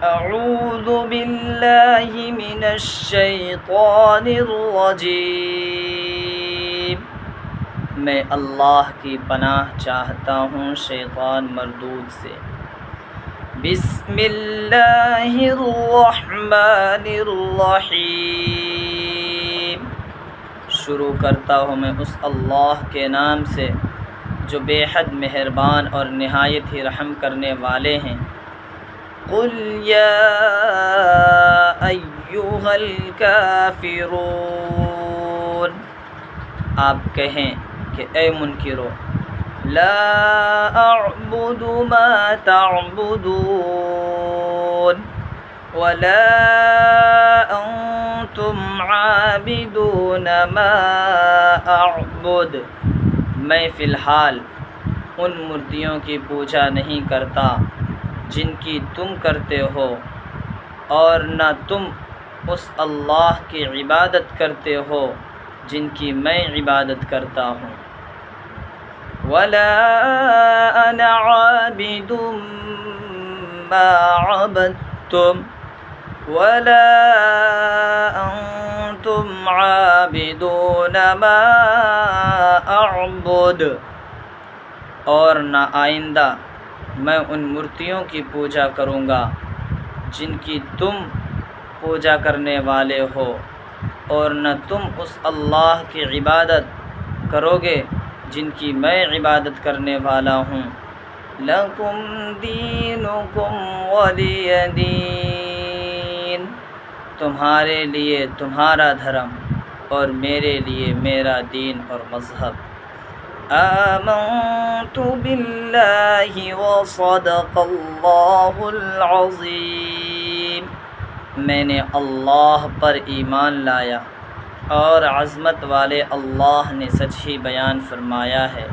اعوذ باللہ من الشیطان الرجیم، میں اللہ کی پناہ چاہتا ہوں شیطان مردود سے۔ بسم اللہ الرحمن الرحیم، شروع کرتا ہوں میں اس اللہ کے نام سے جو بے حد مہربان اور نہایت ہی رحم کرنے والے ہیں۔ قل یا ایھا الکافرون، آپ کہیں کہ اے منکرو، لا اعبد ما تعبدون ولا انتم عابدون ما اعبد، میں فی الحال ان مورتیوں کی پوجا نہیں کرتا جن کی تم کرتے ہو، اور نہ تم اس اللہ کی عبادت کرتے ہو جن کی میں عبادت کرتا ہوں۔ ولا انا عابد ما عبدتم ولا انتم عابدون ما اعبد، اور نہ آئندہ میں ان مورتیوں کی پوجا کروں گا جن کی تم پوجا کرنے والے ہو، اور نہ تم اس اللہ کی عبادت کرو گے جن کی میں عبادت کرنے والا ہوں۔ لکم دینکم ولی دین، تمہارے لیے تمہارا دھرم اور میرے لیے میرا دین اور مذہب۔ آمنت باللہ وصدق اللہ العظیم، میں نے اللہ پر ایمان لایا اور عظمت والے اللہ نے سچ ہی بیان فرمایا ہے۔